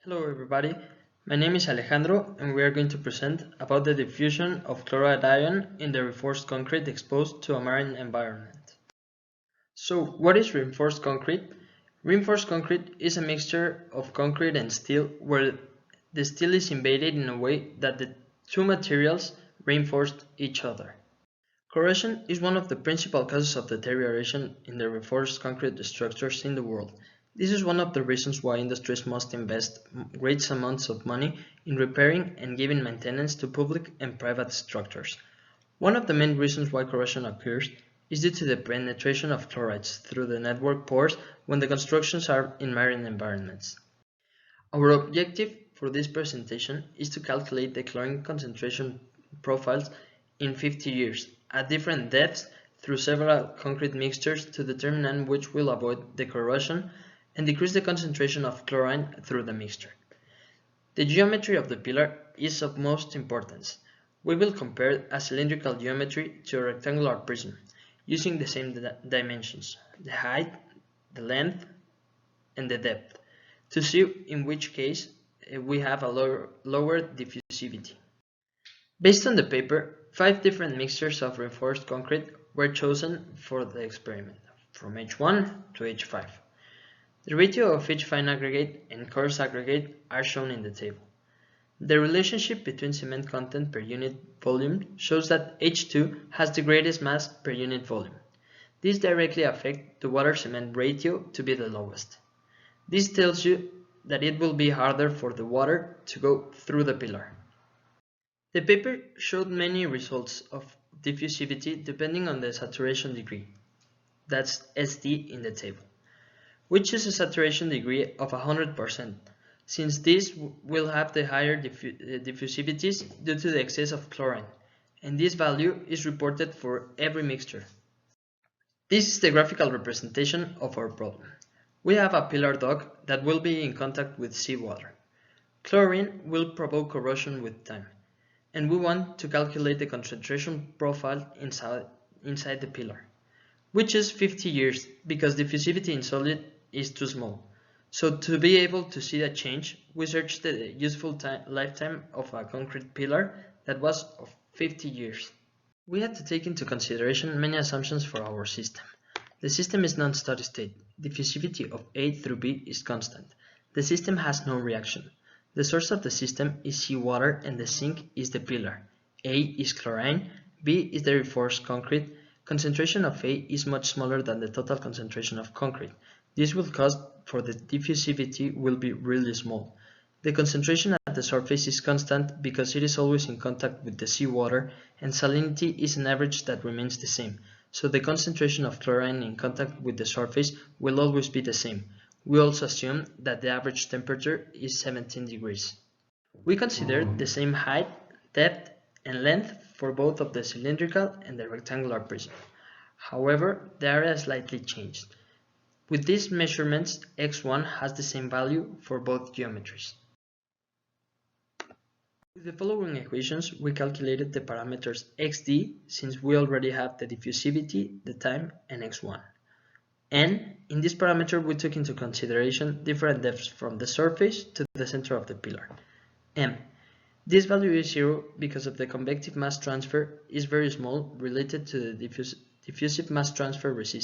Hello everybody, my name is Alejandro and we are going to present about the diffusion of chloride ion in the reinforced concrete exposed to a marine environment. So what is reinforced concrete? Reinforced concrete is a mixture of concrete and steel where the steel is embedded in a way that the two materials reinforce each other. Corrosion is one of the principal causes of deterioration in the reinforced concrete structures in the world. This is one of the reasons why industries must invest great amounts of money in repairing and giving maintenance to public and private structures. One of the main reasons why corrosion occurs is due to the penetration of chlorides through the network pores when the constructions are in marine environments. Our objective for this presentation is to calculate the chlorine concentration profiles in 50 years at different depths through several concrete mixtures to determine which will avoid the corrosion and decrease the concentration of chlorine through the mixture. The geometry of the pillar is of most importance. We will compare a cylindrical geometry to a rectangular prism using the same dimensions, the height, the length, and the depth, to see in which case we have a lower diffusivity. Based on the paper, 5 different mixtures of reinforced concrete were chosen for the experiment, from H1 to H5. The ratio of each fine aggregate and coarse aggregate are shown in the table. The relationship between cement content per unit volume shows that H2 has the greatest mass per unit volume. This directly affects the water-cement ratio to be the lowest. This tells you that it will be harder for the water to go through the pillar. The paper showed many results of diffusivity depending on the saturation degree, that's SD in the table. We choose a saturation degree of 100%, since this will have the higher diffusivities due to the excess of chlorine, and this value is reported for every mixture. This is the graphical representation of our problem. We have a pillar dock that will be in contact with seawater. Chlorine will provoke corrosion with time, and we want to calculate the concentration profile inside the pillar. We choose 50 years because diffusivity in solid is too small. So to be able to see a change, we searched the useful lifetime of a concrete pillar that was of 50 years. We had to take into consideration many assumptions for our system. The system is non-steady state. Diffusivity of A through B is constant. The system has no reaction. The source of the system is seawater and the sink is the pillar. A is chlorine, B is the reinforced concrete. Concentration of A is much smaller than the total concentration of concrete. This will cause for the diffusivity will be really small. The concentration at the surface is constant because it is always in contact with the seawater, and salinity is an average that remains the same, so the concentration of chlorine in contact with the surface will always be the same. We also assume that the average temperature is 17 degrees. We consider the same height, depth, and length for both of the cylindrical and the rectangular prism. However, the area slightly changed. With these measurements, x1 has the same value for both geometries. With the following equations, we calculated the parameters xd, since we already have the diffusivity, the time, and x1. And in this parameter, we took into consideration different depths from the surface to the center of the pillar. M. This value is 0 because of the convective mass transfer is very small related to the diffusive mass transfer resistance.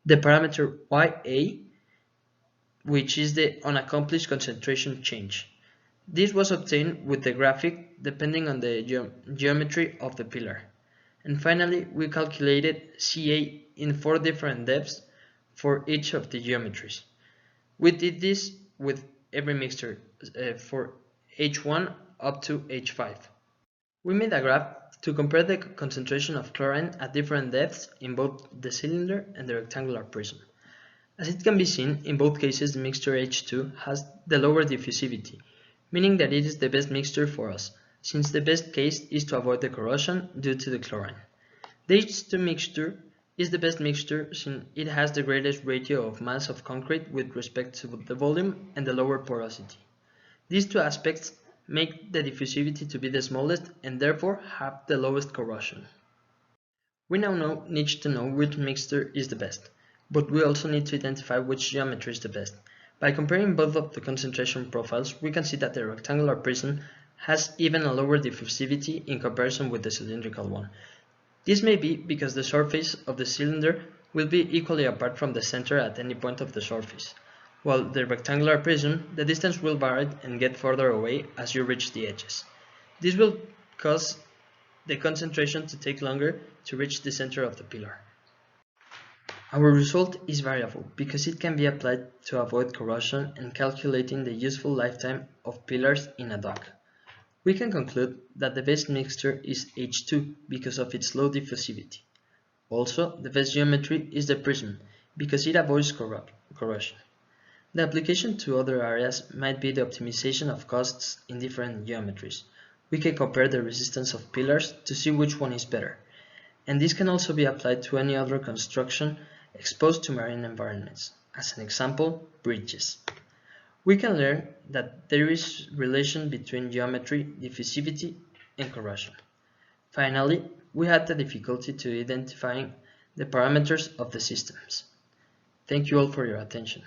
The parameter YA, which is the unaccomplished concentration change. This was obtained with the graphic depending on the geometry of the pillar. And finally, we calculated CA in 4 different depths for each of the geometries. We did this with every mixture for H1 up to H5. We made a graph to compare the concentration of chlorine at different depths in both the cylinder and the rectangular prism. As it can be seen, in both cases the mixture H2 has the lower diffusivity, meaning that it is the best mixture for us, since the best case is to avoid the corrosion due to the chlorine. The H2 mixture is the best mixture since it has the greatest ratio of mass of concrete with respect to the volume and the lower porosity. These two aspects make the diffusivity to be the smallest and therefore have the lowest corrosion. We now need to know which mixture is the best, but we also need to identify which geometry is the best. By comparing both of the concentration profiles, we can see that the rectangular prism has even a lower diffusivity in comparison with the cylindrical one. This may be because the surface of the cylinder will be equally apart from the center at any point of the surface, while the rectangular prism, the distance will vary and get further away as you reach the edges. This will cause the concentration to take longer to reach the center of the pillar. Our result is variable because it can be applied to avoid corrosion and calculating the useful lifetime of pillars in a dock. We can conclude that the best mixture is H2 because of its low diffusivity. Also, the best geometry is the prism because it avoids corrosion. The application to other areas might be the optimization of costs in different geometries. We can compare the resistance of pillars to see which one is better, and this can also be applied to any other construction exposed to marine environments, as an example, bridges. We can learn that there is relation between geometry, diffusivity, and corrosion. Finally, we had the difficulty to identifying the parameters of the systems. Thank you all for your attention.